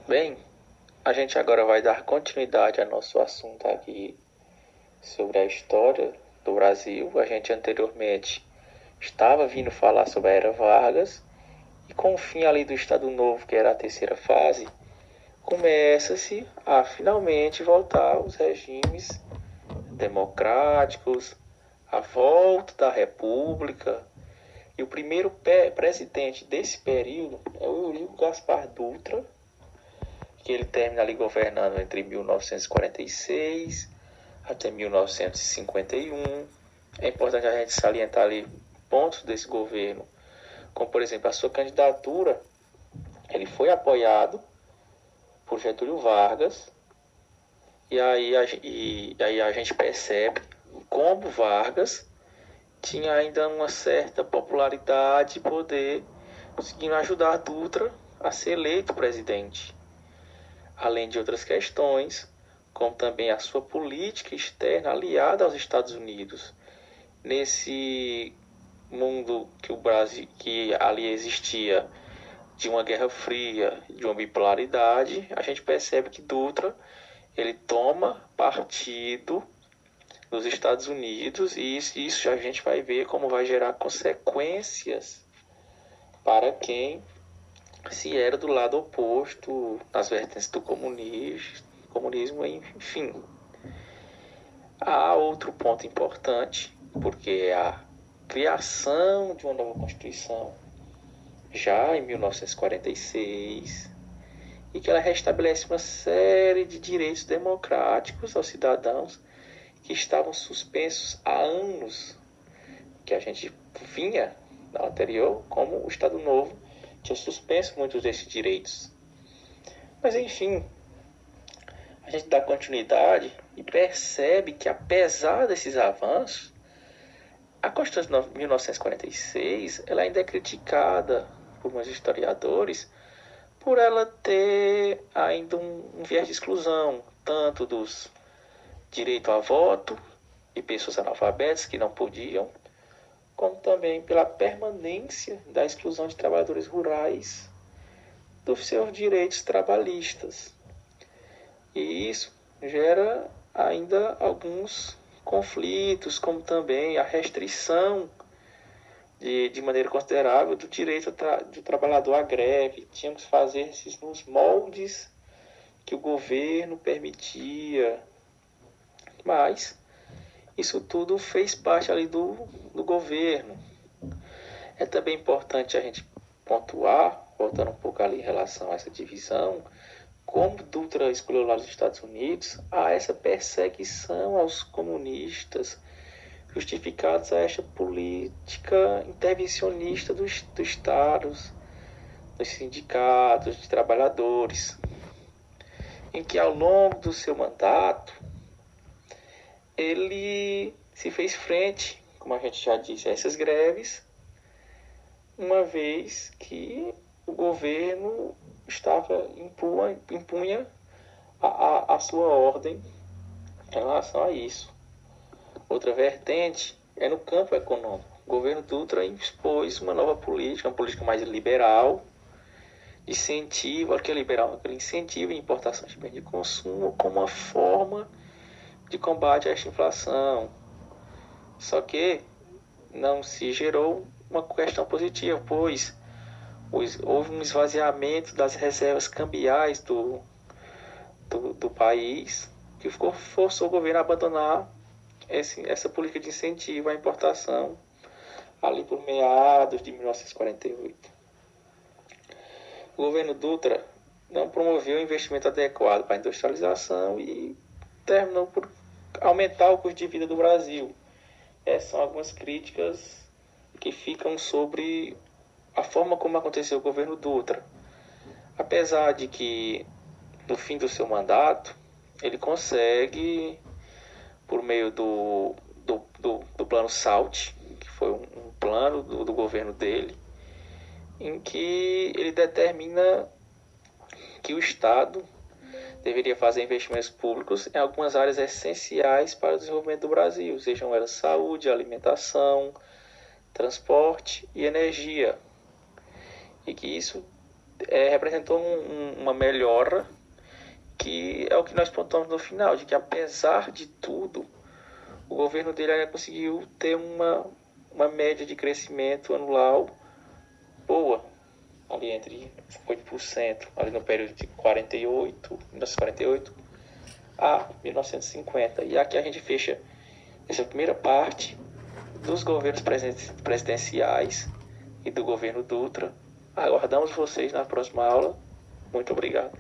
Bem, a gente agora vai dar continuidade ao nosso assunto aqui sobre a história do Brasil. A gente anteriormente estava vindo falar sobre a Era Vargas e com o fim ali do Estado Novo, que era a terceira fase, começa-se a finalmente voltar aos regimes democráticos, a volta da República. E o primeiro presidente desse período é o Eurico Gaspar Dutra, que ele termina ali governando entre 1946 até 1951. É importante a gente salientar ali pontos desse governo, como por exemplo a sua candidatura. Ele foi apoiado por Getúlio Vargas, e aí a gente percebe como Vargas tinha ainda uma certa popularidade e poder, conseguindo ajudar Dutra a ser eleito presidente. Além de outras questões, como também a sua política externa aliada aos Estados Unidos. Nesse mundo que o Brasil, que ali existia, de uma guerra fria, de uma bipolaridade, a gente percebe que Dutra ele toma partido dos Estados Unidos, e isso a gente vai ver como vai gerar consequências para quem se era do lado oposto, nas vertentes do comunismo, enfim. Há outro ponto importante, porque é a criação de uma nova Constituição, já em 1946, e que ela restabelece uma série de direitos democráticos aos cidadãos que estavam suspensos há anos, que a gente vinha na anterior, como o Estado Novo tinha suspenso muitos desses direitos. Mas enfim, a gente dá continuidade e percebe que apesar desses avanços, a Constituição de 1946 ela ainda é criticada por muitos historiadores por ela ter ainda um viés de exclusão, tanto dos direito a voto e pessoas analfabetas que não podiam, como também pela permanência da exclusão de trabalhadores rurais dos seus direitos trabalhistas. E isso gera ainda alguns conflitos, como também a restrição de maneira considerável do direito do trabalhador à greve. Tínhamos que fazer esses nos moldes que o governo permitia, mas isso tudo fez parte ali do governo. É também importante a gente pontuar, voltando um pouco ali em relação a essa divisão, como Dutra escolheu lá nos Estados Unidos, há essa perseguição aos comunistas, justificados a esta política intervencionista dos Estados, dos sindicatos, de trabalhadores, em que ao longo do seu mandato, ele se fez frente, como a gente já disse, a essas greves, uma vez que o governo impunha a sua ordem em relação a isso. Outra vertente é no campo econômico. O governo Dutra impôs uma nova política, uma política mais liberal, de incentivo, aquele incentivo em importação de bens de consumo como uma forma de combate a esta inflação. Só que não se gerou uma questão positiva, pois houve um esvaziamento das reservas cambiais do país, que forçou o governo a abandonar essa política de incentivo à importação ali por meados de 1948. O governo Dutra não promoveu o investimento adequado para a industrialização e terminou por aumentar o custo de vida do Brasil. Essas são algumas críticas que ficam sobre a forma como aconteceu o governo Dutra. Apesar de que, no fim do seu mandato, ele consegue, por meio do plano SALT, que foi um plano do governo dele, em que ele determina que o Estado deveria fazer investimentos públicos em algumas áreas essenciais para o desenvolvimento do Brasil, sejam elas saúde, alimentação, transporte e energia. E que isso representou uma melhora, que é o que nós pontuamos no final, de que apesar de tudo, o governo dele ainda conseguiu ter uma média de crescimento anual boa, ali entre 8%, ali no período de 1948 a 1950. E aqui a gente fecha essa primeira parte dos governos presidenciais e do governo Dutra. Aguardamos vocês na próxima aula. Muito obrigado.